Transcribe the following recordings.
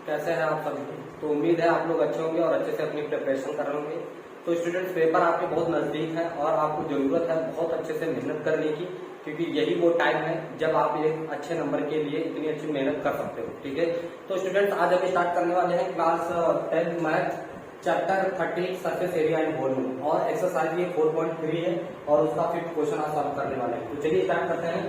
कैसे हैं आप सभी। तो उम्मीद है आप लोग अच्छे होंगे और अच्छे से अपनी प्रिपरेशन कर रहे होंगे। तो स्टूडेंट्स, पेपर आपके बहुत नजदीक है और आपको जरूरत है बहुत अच्छे से मेहनत करने की, क्योंकि यही वो टाइम है जब आप एक अच्छे नंबर के लिए इतनी अच्छी मेहनत कर सकते हो। ठीक है, तो स्टूडेंट्स आज हम स्टार्ट करने वाले हैं class 10 math chapter 30 surface area and volume, और एक्सरसाइज ये 4.3 है और उसका 5th क्वेश्चन आज सॉल्व करने वाले हैं। तो चलिए स्टार्ट करते हैं।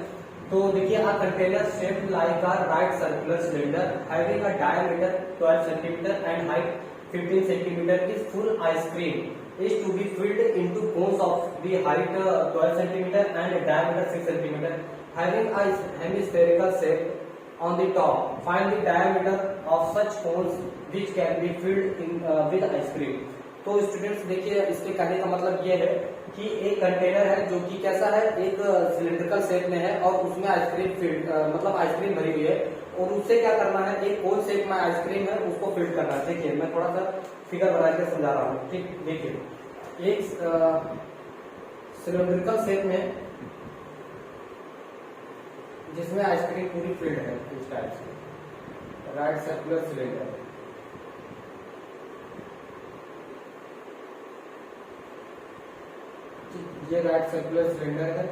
तो देखिए, a container shaped like a right circular cylinder having a diameter 12 centimeter and height 15 centimeter is full ice cream is to be filled into cones of the height 12 centimeter and diameter 6 centimeter having a hemispherical shape on the top. Find the diameter of such cones which can be filled in with ice cream. तो students देखिए, इसके कहने का मतलब ये है कि एक कंटेनर है जो कि कैसा है, एक सिलिंड्रिकल शेप में है और उसमें आइसक्रीम फिल्ड मतलब आइसक्रीम भरी हुई है, और उससे क्या करना है, एक कोन शेप में आइसक्रीम है उसको फिल्ड करना है। देखिए, मैं थोड़ा सा फिगर बना के समझा रहा हूँ। ठीक, देखिए एक सिलिंड्रिकल शेप में जिसमें आइसक्रीम पूरी फिल्ड है इस टाइप से, राइट सर्कुलर सिलेंडर। ये राइट सर्कुलर सिलेंडर है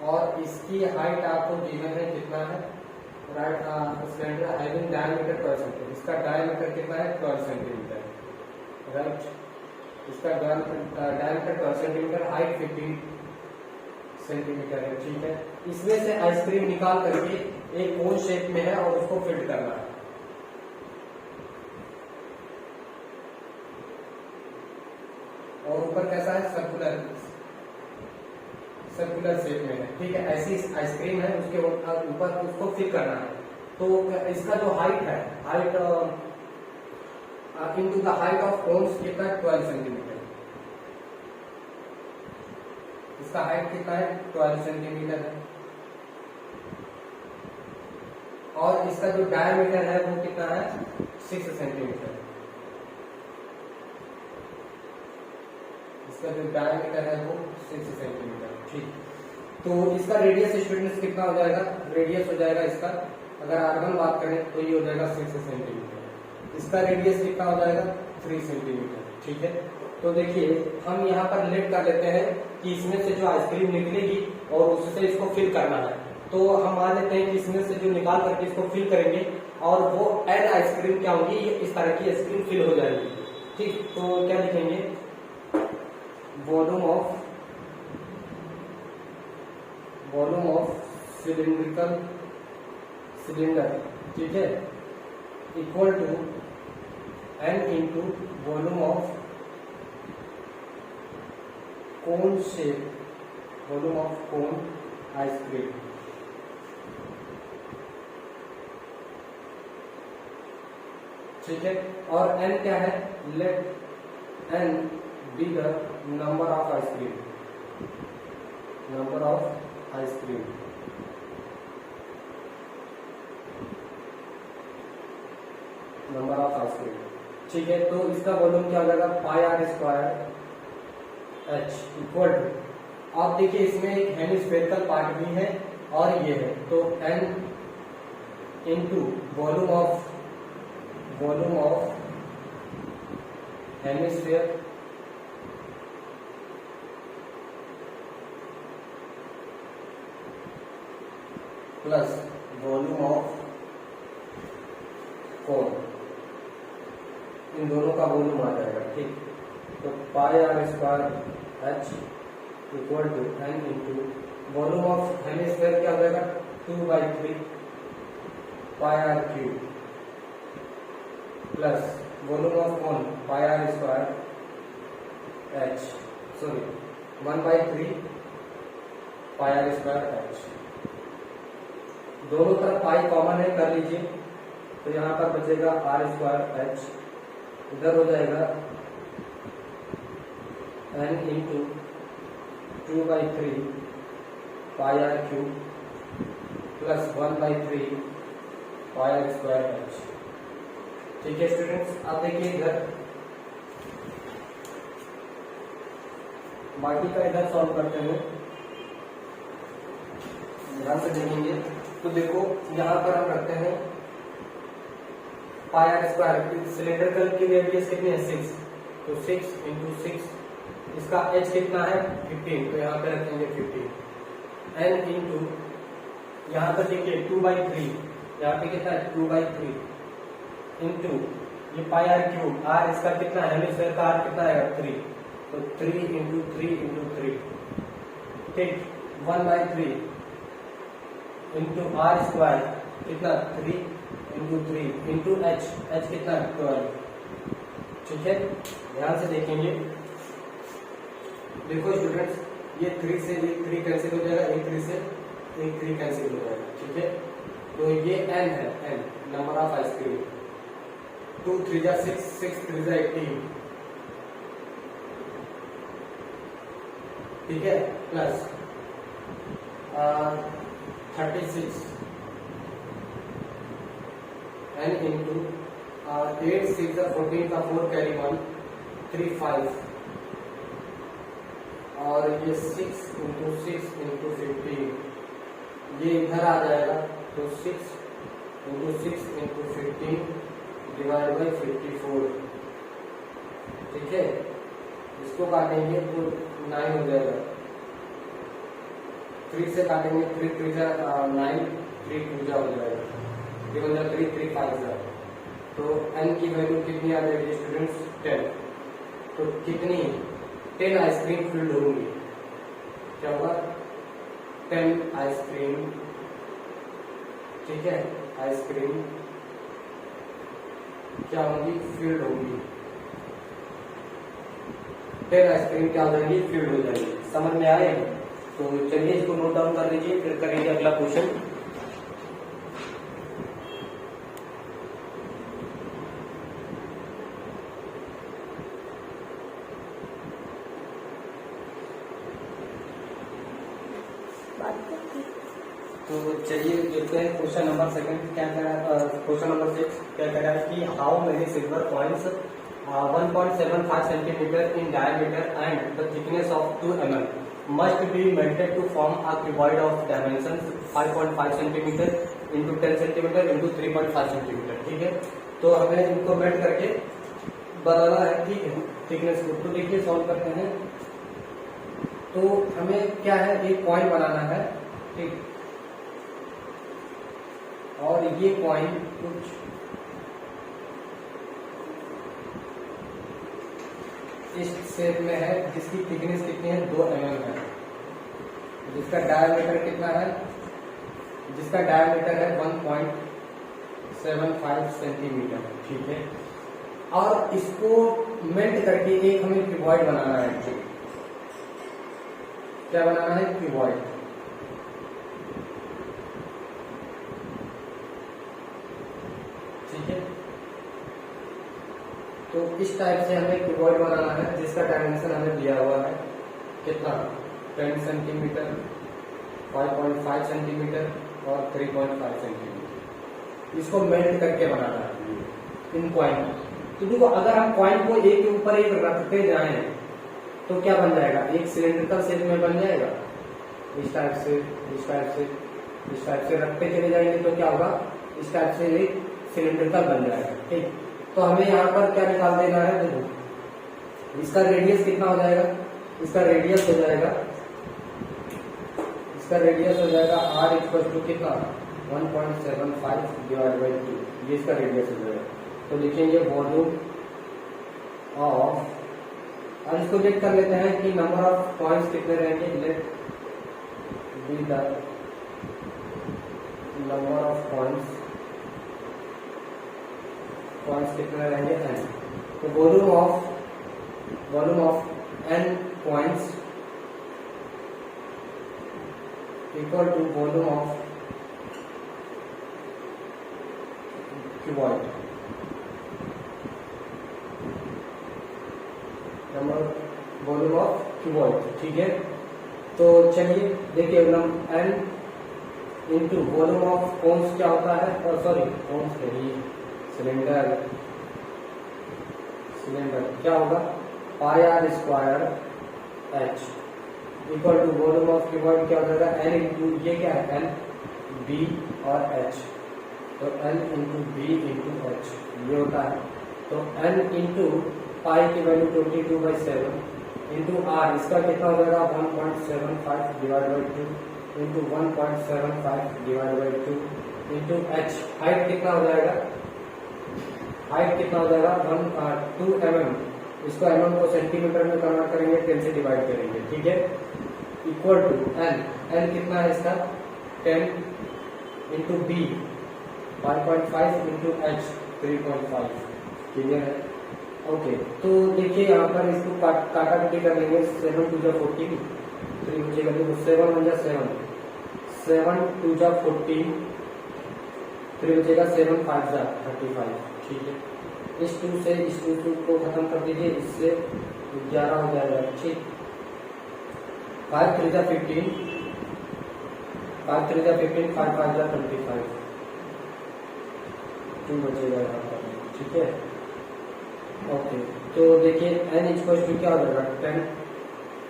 और इसकी हाइट आपको गिवन है, कितना है, right cylinder having diameter 12 centimetre. इसका डायमीटर कितना है, 12 सेंटीमीटर, राइट। इसका डायमीटर 12 सेंटीमीटर, हाइट 15 सेंटीमीटर है। ठीक है, इसमें से आइसक्रीम निकाल करके एक कोन शेप में है और उसको फिल्ड करना है। और ऊपर कैसा है, सर्कुलर शेप में है। ठीक है, ऐसी आइसक्रीम है, उसके ऊपर उसको फिल करना है। तो इसका जो हाइट है, height into the height of cones कितना है, 12 सेंटीमीटर। इसका हाइट कितना है, 12 सेंटीमीटर है। और इसका जो डायमीटर है वो कितना है, 6 सेंटीमीटर। इसका जो डायमीटर है वो 6 सेंटीमीटर। ठीक, तो इसका रेडियस स्टूडेंट्स कितना हो जाएगा, रेडियस हो जाएगा इसका, अगर R1 बात करें तो ये हो जाएगा 6 सेंटीमीटर। इसका रेडियस कितना हो जाएगा, 3 सेंटीमीटर। ठीक है, तो देखिए हम यहाँ पर लेट कर लेते हैं कि इसमें से जो आइसक्रीम निकलेगी और उससे इसको फिल करना है। तो हम मान लेते हैं कि इसमें से जो निकाल करके इसको फिल करेंगे और वो n आइसक्रीम क्या होगी, इस तरह की आइसक्रीम फिल हो जाएगी। ठीक, तो क्या लिखेंगे, वॉल्यूम ऑफ सिलिंड्रिकल सिलेंडर, ठीक है, equal to n into volume of cone shape, volume of cone ice cream. ठीक है, और n क्या है, let n be the number of ice cream, number of ice cream। Number of ice cream। ठीक है, तो इसका वॉल्यूम क्या हो जाएगा, pi r square h equal to, आप देखिए इसमें एक हेमिस्फेरिकल पार्ट भी है और ये है, तो n into volume of hemisphere plus volume of cone, इन दोनों का वॉल्यूम आ जाएगा। ठीक, तो pi r square h equal to n into volume of hemisphere क्या हो जाएगा, 2/3 pi r cube plus volume of cone pi r square h, sorry 1/3 pi r square h. दोनों तरफ पाई कॉमन है, कर लीजिए, तो यहाँ पर बचेगा आर स्क्वायर एच, इधर हो जाएगा n into 2/3 pi r cube plus 1/3 pi r square h. ठीक है स्टूडेंट्स, आप देखिए इधर बाकी का इधर सॉल्व करते हैं, ध्यान से देखेंगे। तो देखो यहाँ पर हम रखते हैं पाई आर स्क्वायर, सिलेंडर की रेडियस कितनी है 6, तो 6 इंटू 6, इसका h कितना है 15, तो यहाँ पे रखेंगे 15, n इंटू यहाँ पर देखिए 2/3, यहाँ पे कितना है 2/3 इंटू ये पाई आर क्यूब, आर इसका कितना है हेमिस्फीयर का आर कितना है 3, तो 3 इंटू 3 इंटू 3, ठीक 1/3 इंटू आर स्क्वायर कितना 3 इंटू 3 इंटू एच, एच कितना 12, ठीक है। ध्यान से देखेंगे, देखो स्टूडेंट्स ये 3 से ये 3 कैंसिल हो जाएगा, एक 3 से एक 3 कैंसिल हो जाएगा, ठीक है। तो ये n है, n नंबर ऑफ आइसक्रीम, 2 3 जा 6, 6 3 जा 18, ठीक है, प्लस 36 n इंटू 8 6 जा 14 का 4 कैरी 1 3 5, और ये 6 इंटू 6 इंटू 15, ये इधर आ जाएगा, तो 6 इंटू 6 इंटू 15 डिवाइड बाई 54, ठीक है। इसको काटेंगे तो 9 हो जाएगा, 3 से काटेंगे 3 3 जा 9, 3 2 जा हो जाएगा, 3 जा 3 3 5 जा, तो n की वैल्यू कितनी आ जाएगी स्टूडेंट्स 10, तो कितनी 10 आइसक्रीम फिल्ड होंगी, क्या होगा 10 आइसक्रीम, ठीक है, आइसक्रीम क्या होंगी फील्ड होंगी, 10 आइसक्रीम क्या हो जाएगी फील्ड हो जाएगी, समझ में आए। तो चलिए इसको नोट डाउन कर लीजिए, फिर करेंगे अगला क्वेश्चन। तो चलिए देखते हैं क्वेश्चन नंबर 2 क्या कह रहा है, क्वेश्चन नंबर 6 क्या कह रहा है कि how many silver coins 1.75 centimetre in diameter and the thickness of 2 mm must be melted to form a cuboid of dimensions 5.5 centimetre into 10 centimetre into 3.5 centimetre, ठीक है। तो हमें इनको मेल्ट करके बनाना है, ठीक है, थिकनेस को। तो देखिए सॉल्व करते हैं, तो हमें क्या है एक कॉइन बनाना है, ठीक, और ये कॉइन कुछ इस शेप में है, जिसकी थिकनेस कितनी है 2 mm है, जिसका डायमीटर कितना है, जिसका डायमीटर है 1.75 सेंटीमीटर, ठीक है। और इसको मेल्ट करके एक हमें क्यूबॉइड बनाना है, क्या बनाना है क्यूबॉइड, ठीक है। तो इस टाइप से हमें क्यूबॉइड बनाना है, जिसका डायमेंशन हमें दिया हुआ है कितना 10 सेंटीमीटर, 5.5 सेंटीमीटर और 3.5 सेंटीमीटर। इसको मेल्ट करके बनाना है इन कॉइन। तो देखो अगर हम कॉइन को एक के ऊपर एक रखते जाएं तो क्या बन जाएगा, एक सिलेंड्रिकल शेप में बन जाएगा, इस टाइप से इस टाइप से इस टाइप से रखते चले जाएंगे तो क्या होगा, इस टाइप से एक सिलेंड्रिकल बन जाएगा, ठीक। तो हमें यहाँ पर क्या निकाल देना है, देखो इसका रेडियस कितना हो जाएगा, इसका रेडियस हो जाएगा, इसका रेडियस हो जाएगा r इक्वल टू कितना 1.75 डिवाइड बाई 2, ये इसका रेडियस हो जाएगा। तो लिखेंगे वॉल्यूम ऑफ, और इसको चेक कर लेते हैं कि नंबर ऑफ पॉइंट्स कितने रहेंगे, let be the number of points कितने रहेंगे n। तो volume of n points equal to volume of cuboid, number volume of cuboid, ठीक है। तो चलिए देखिए n into volume of cones क्या होता है, और सॉरी कोन्स नहीं, सिलेंडर क्या होगा pi r square h equal to volume of cuboid क्या हो जाएगा n इंटू ये क्या है n b और h, तो n into b into h ये होता है। तो n इंटू पाई की वैल्यू 22/7 इंटू आर, इसका कितना हो जाएगा 1.75 divide by 2 into 1.75 divide by 2 into H, height कितना हो जाएगा, हाइट कितना हो जाएगा 2 mm, इसको mm को सेंटीमीटर में कन्वर्ट करेंगे, 10 से डिवाइड करेंगे, ठीक है, इक्वल टू n, n कितना है इसका 10 into b 5.5 into h 3.5, clear है। ओके, तो देखिए यहाँ पर इसको काटा कटी कर लेंगे, 7 2 जा 14, 3 बचेगा, देखो 7 1 जा 7, 7 2 जा 14, 3 बचेगा, 7 5 जा 35, ठीक है। इस 2 से इस 2 को खत्म कर दीजिए, इससे 11 हो जाएगा, ठीक। 5 3 जा 15, 5 3 जा 15, 5 5 जा 25, 2 बचेगा यहाँ पर, ठीक है। ओके, तो देखिए n इक्वल टू क्या हो जाएगा 10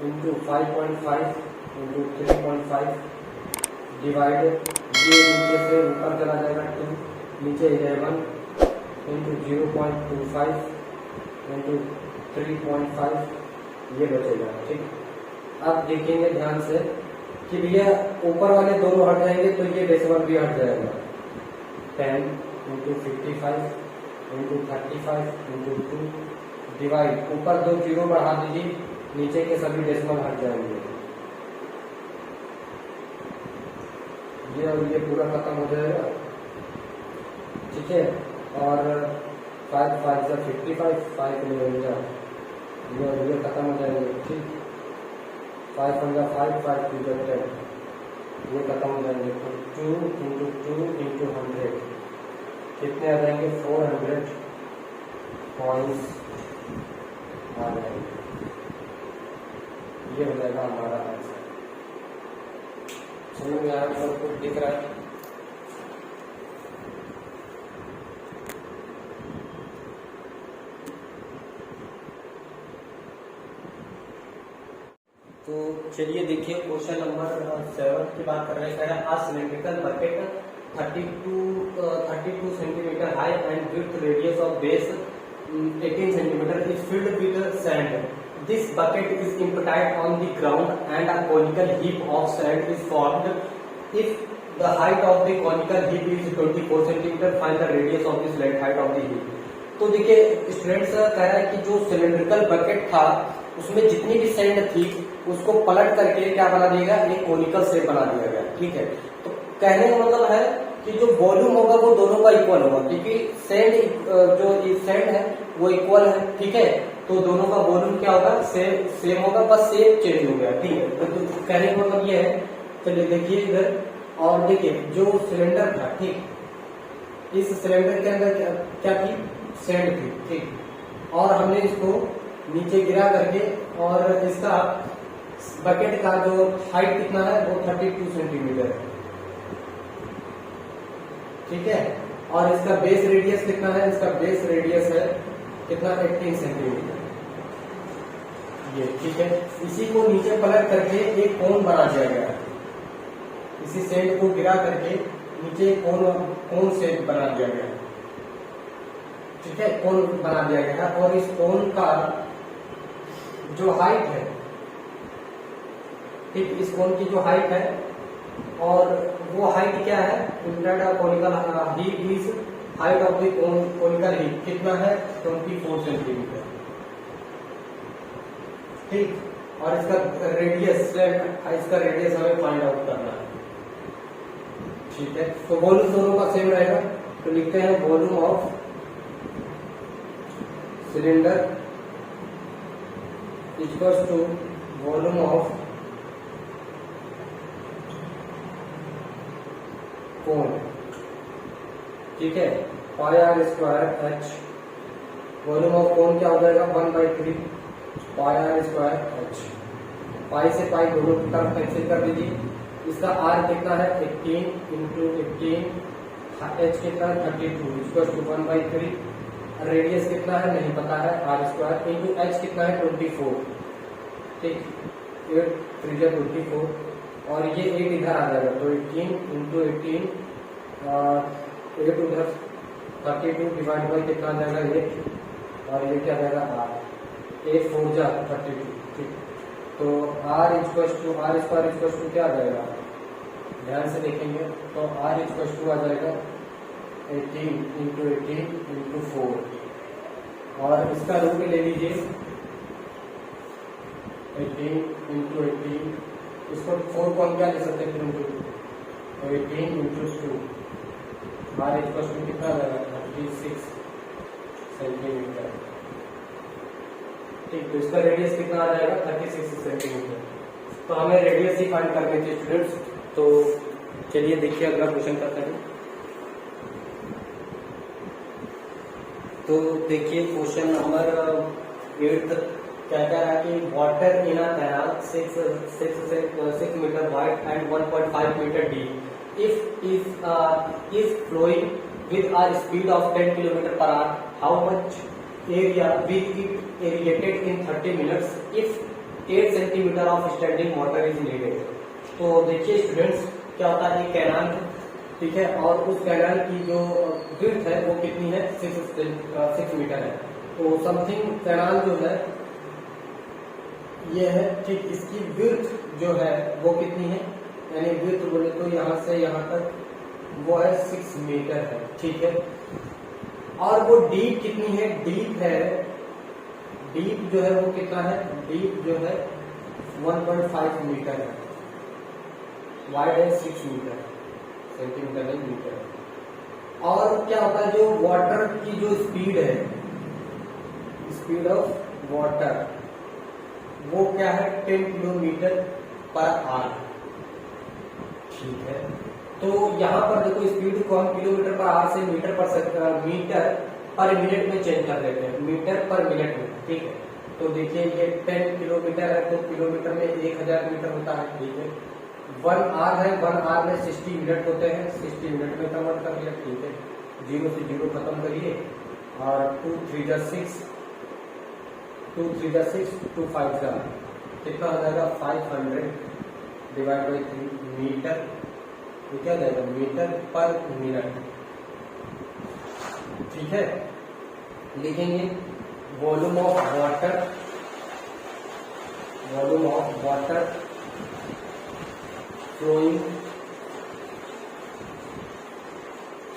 इंटू 5.5 इंटू 3.5 डिवाइड, ये नीचे से ऊपर चला जाएगा 2, नीचे 11 इंटू 0.25 इंटू 3.5 ये बचेगा, ठीक। अब देखेंगे ध्यान से कि भैया ऊपर वाले दोनों हट जाएंगे तो ये डेसिमल भी हट जाएगा, 10 इंटू 55 इंटू 35 इंटू 2 डिवाइड, ऊपर 2 जीरो बढ़ा दीजिए, नीचे के सभी डेसिमल हट जाएंगे, ये पूरा खत्म हो जाएगा, ठीक है। और 5 5 जा 55, 5 11 जा ये खत्म हो जाएंगे, ठीक। 5 1 जा 5, 5 2 जा 10 ये खत्म हो जाएंगे, तो 2 इंटू 2 इंटू 100 कितने आ जाएंगे 400 पॉइंट्स आ जाएंगे, ये हो जाएगा हमारा आंसर। समझ में आया, कुछ दिख रहा है? तो चलिए देखिए क्वेश्चन नंबर 7 की बात कर रहे हैं। A cylindrical bucket 32 centimetre high and width radius of base 18 centimeter is filled with sand. This bucket is emptied on the ground and a conical heap of sand is formed. If the height of the conical heap is 24 centimeter, find the radius of this height of the heap. तो देखिए students कह रहा है कि जो cylindrical bucket था उसमें जितनी भी सैंड थी उसको पलट करके क्या बना दिया गया, एक कोनिकल शेप बना दिया गया, ठीक है। तो कहने का मतलब है कि जो वॉल्यूम होगा वो दोनों का इक्वल होगा, क्योंकि जो सैंड है वो इक्वल है, ठीक है। तो दोनों का वॉल्यूम क्या होगा, सेम होगा, बस शेप चेंज हो गया, ठीक है। तो कहने का मतलब ये है, चलिए देखिए इधर, और देखिए जो सिलेंडर था, ठीक, इस सिलेंडर के अंदर क्या थी, सैंड थी, ठीक, और हमने इसको नीचे गिरा करके, और इसका बकेट का जो हाइट कितना है वो 32 सेंटीमीटर है, ठीक है। और इसका बेस रेडियस कितना है, इसका बेस रेडियस है कितना, 18 सेंटीमीटर, ये ठीक है। इसी को नीचे पलट करके एक कोन बना दिया गया है, इसी सैंड को गिरा करके नीचे कोन शेप बना दिया गया है, ठीक है, कोन बना दिया गया है। और इस कोन का जो हाइट है, ठीक, इस कोन की जो हाइट है, और वो हाइट क्या है, conical heap is height of the conical heap कितना है, 24 सेंटीमीटर, ठीक। और इसका रेडियस हमें फाइंड आउट करना है, ठीक है। तो वॉल्यूम दोनों का सेम रहेगा, तो लिखते हैं volume of cylinder equals to volume of cone, ठीक है, pi r square h, volume of cone क्या हो जाएगा 1/3 pi r square h, pi से पाई दोनों तरफ कैंसिल कर दीजिए। इसका आर कितना है 18 इंटू 18, एच कितना है 32 इक्वल टू 1/3, रेडियस कितना है नहीं पता है, आर स्क्वायर इंटू एच कितना है 24, ठीक, 8 3 24, और ये 8 इधर आ जाएगा, तो 18 इंटू 18 8 उधर 32 डिवाइड बाई कितना आ जाएगा 8 और ये क्या आ जाएगा r 8 4 जा 32 ठीक। तो r स्क्वायर क्या आ जाएगा, ध्यान से देखेंगे तो r आ जाएगा 18 इंटू 18 इंटू 4 और इसका रूट ले लीजिए 18 इंटू 18, इसको 4 को हम क्या ले सकते हैं इंटू 18 इंटू 2 r कितना आ जाएगा 36 सेंटीमीटर ठीक। तो इसका रेडियस कितना आ जाएगा 36 सेंटीमीटर। तो हमें रेडियस ही फाइंड करनी थी स्टूडेंट्स। तो चलिए देखिए अगला क्वेश्चन करते हैं। तो देखिए क्वेश्चन नंबर 8 क्या कह रहा है कि water in a canal 6 metre wide and 1.5 metre deep is flowing with a speed of 10 km per hour, how much area will it irrigated in 30 minutes if 8 cm of standing water is needed। तो देखिए students क्या होता है, canal ठीक है और उस canal की जो विड्थ है वो कितनी है 6 मीटर है। तो समथिंग कैनाल जो है ये है ठीक, इसकी विड्थ जो है वो कितनी है, यानी विड्थ बोले तो यहाँ से यहाँ तक वो है 6 मीटर है ठीक है। और वो डीप कितनी है, डीप जो है वो कितना है, डीप जो है 1.5 मीटर है, वाइड है 6 मीटर सेंटीमीटर है मीटर। और क्या होता है जो वाटर की जो स्पीड है, स्पीड ऑफ वाटर वो क्या है 10 किलोमीटर पर आवर ठीक है। तो यहाँ पर देखो स्पीड को हम किलोमीटर पर आवर से मीटर पर मिनट में चेंज कर देते हैं, मीटर पर मिनट में ठीक है। तो देखिए ये 10 किलोमीटर है तो किलोमीटर में 1000 मीटर होता है ठीक है। 1 आवर है, 1 आवर में 60 मिनट होते हैं, 60 मिनट में कन्वर्ट कर लिया ठीक है। 0 से 0 खत्म करिए और 2 3 जा 6, 2 3 जा 6, 2 5 जा कितना हो जाएगा 500 डिवाइड बाई 3 मीटर, तो क्या जाएगा मीटर पर मिनट ठीक है। लिखेंगे volume of water flowing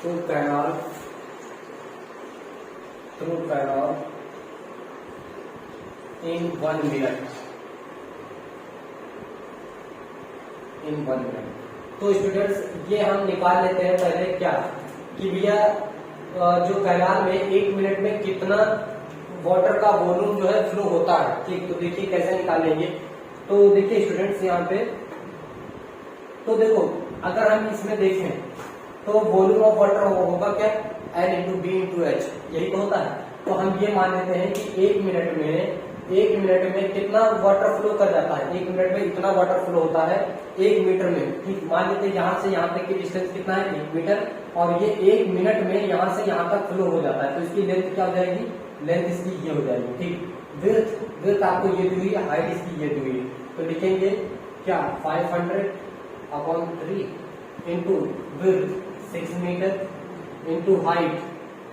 through canal in 1 minute। तो स्टूडेंट्स ये हम निकाल लेते हैं पहले क्या कि भैया जो कैनाल में 1 मिनट में कितना वाटर का वॉल्यूम जो है फ्लो होता है ठीक। तो देखिए कैसे निकालेंगे। तो देखिए स्टूडेंट्स यहाँ पे तो देखो अगर हम इसमें देखें तो वॉल्यूम ऑफ वाटर होगा क्या L into b into h, यही तो होता है। तो हम ये मान लेते हैं कि 1 मिनट में कितना वाटर फ्लो कर जाता है, 1 मिनट में इतना वाटर फ्लो होता है 1 मीटर में ठीक। मान लेते हैं यहाँ से यहाँ तक की डिस्टेंस कितना है 1 मीटर और ये 1 मिनट में यहाँ से यहाँ तक फ्लो हो जाता है। तो इसकी लेंथ क्या हो जाएगी, लेंथ इसकी ये हो जाएगी ठीक। विड्थ आपको ये दी हुई है, हाइट इसकी ये दी हुई है। तो लिखेंगे क्या 500/3 into width 6 metre into height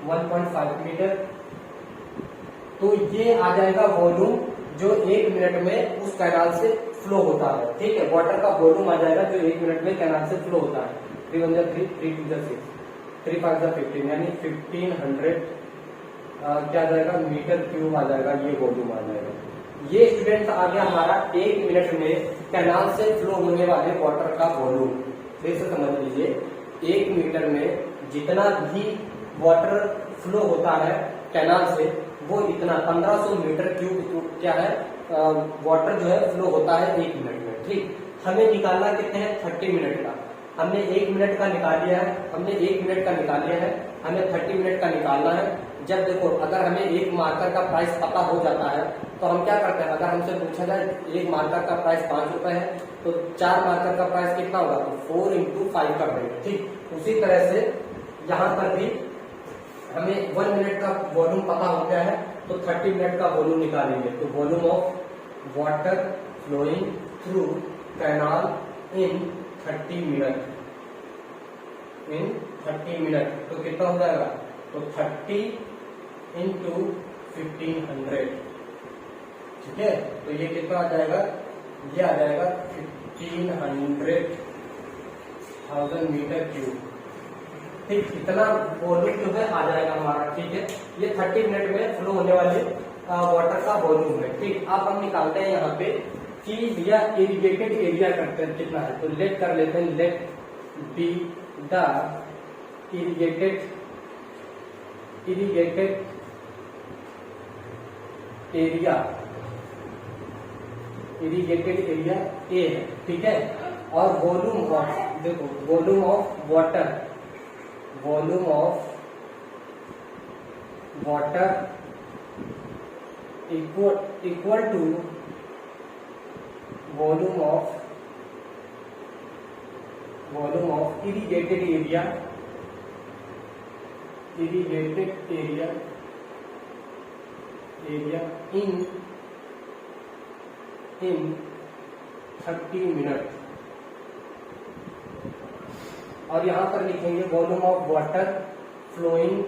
1.5 metre. तो ये आ जाएगा वॉल्यूम जो 1 मिनट में उस कैनाल से फ्लो होता है ठीक है। वाटर का वॉल्यूम आ जाएगा जो 1 मिनट में कैनाल से फ्लो होता है। 3 1 3 3 2 6 3 5 15 यानी 1500 क्या आ जाएगा मीटर क्यूब आ जाएगा, ये वॉल्यूम आ जाएगा। ये स्टूडेंट आ गया हमारा 1 मिनट में कैनाल से फ्लो होने वाले वाटर का वॉल्यूम। फिर से समझ लीजिए 1 मीटर में जितना भी वाटर फ्लो होता है कैनाल से वो इतना 1500 मीटर क्यूब क्या है वाटर जो है फ्लो होता है 1 मिनट में ठीक। हमें निकालना कितने हैं 30 मिनट का। हमने 1 मिनट का निकाल लिया है, हमें 30 मिनट का निकालना है। जब देखो अगर हमें एक मार्कर का प्राइस पता हो जाता है तो हम क्या करते हैं, अगर हमसे पूछा जाए एक मार्कर का प्राइस 5 रुपए है तो 4 मार्कर का प्राइस कितना होगा, तो 4 × 5 कर देंगे ठीक। उसी तरह से यहाँ पर भी हमें 1 मिनट का वॉल्यूम पता हो गया है तो 30 मिनट का वॉल्यूम निकालेंगे। तो volume of water flowing through canal in 30 30 minute, तो कितना हो जाएगा, तो 30 इंटू 1500, ठीक है। तो ये कितना आ जाएगा, ये आ जाएगा 1500,000 मीटर क्यूब, ठीक। इतना वॉल्यूम जो है आ जाएगा हमारा, ठीक है। ये 30 मिनट में फ्लो होने वाले वाटर का वॉल्यूम है, ठीक। अब हम निकालते हैं यहाँ पे कि भैया इरिगेटेड एरिया करते हैं कितना है, तो लेट कर लेते हैं, let be the irrigated area a है, ठीक है। और वॉल्यूम ऑफ, देखो volume of water equal to volume of irrigated area in 30 minute. और यहां पर लिखेंगे volume of water flowing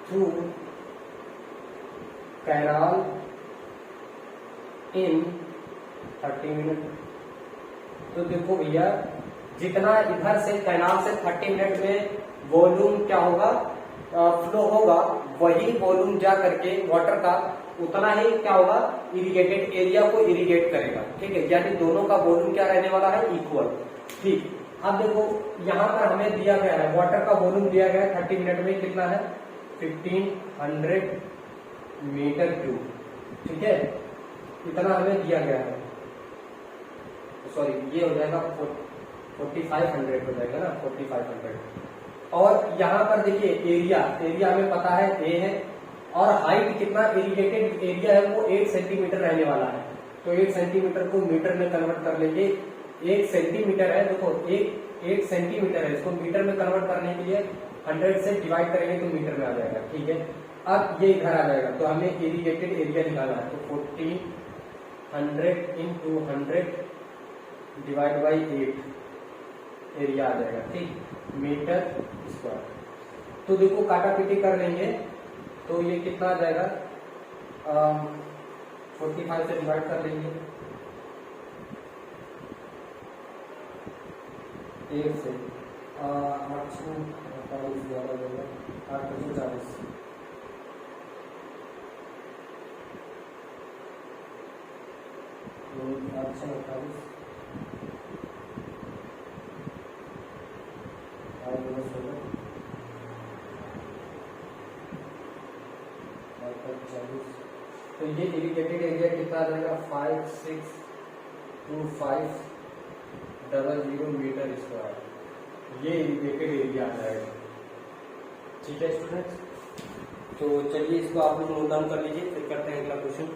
through canal in 30 minute. तो देखो भैया, जितना इधर से कैनाल से 30 मिनट में वॉल्यूम क्या होगा, फ्लो होगा, वही वॉल्यूम जा करके वाटर का उतना ही क्या होगा, इरिगेटेड एरिया को इरिगेट करेगा, ठीक है। यानी दोनों का वॉल्यूम क्या रहने वाला है, इक्वल, ठीक। अब देखो यहाँ पर हमें दिया गया है, वाटर का वॉल्यूम दिया गया है 30 मिनट में कितना है, 1500 मीटर क्यूब, ठीक है। इतना हमें दिया गया है, सॉरी ये हो जाएगा 4500 हो जाएगा ना, 4500। और यहाँ पर देखिए एरिया हमें पता है ए है, और हाइट कितना इरिगेटेड एरिया है वो 8 सेंटीमीटर रहने वाला है। तो 8 सेंटीमीटर को मीटर में कन्वर्ट कर लेंगे, 1 सेंटीमीटर है, देखो 1 सेंटीमीटर है, इसको मीटर में कन्वर्ट करने के लिए 100 से डिवाइड करेंगे तो मीटर में आ जाएगा, ठीक है। अब ये इधर आ जाएगा, तो हमें इरिगेटेड एरिया निकालना है, तो 1400 इंटू 100 डिवाइड बाई 8 एरिया आ जाएगा, ठीक, मीटर स्क्वायर। तो देखो काटा पीटी कर लेंगे, तो ये कितना आ जाएगा, 45 से डिवाइड कर लेंगे 1 से, 840 ज्यादा देगा, 840 848 तो ये इरिगेटेड एरिया कितना आ जाएगा, 562500 मीटर स्क्वायर, ये इरिगेटेड एरिया आ जाएगा, ठीक है स्टूडेंट्स। तो चलिए इसको आप लोग नोट डाउन कर लीजिए, फिर करते हैं अगला क्वेश्चन।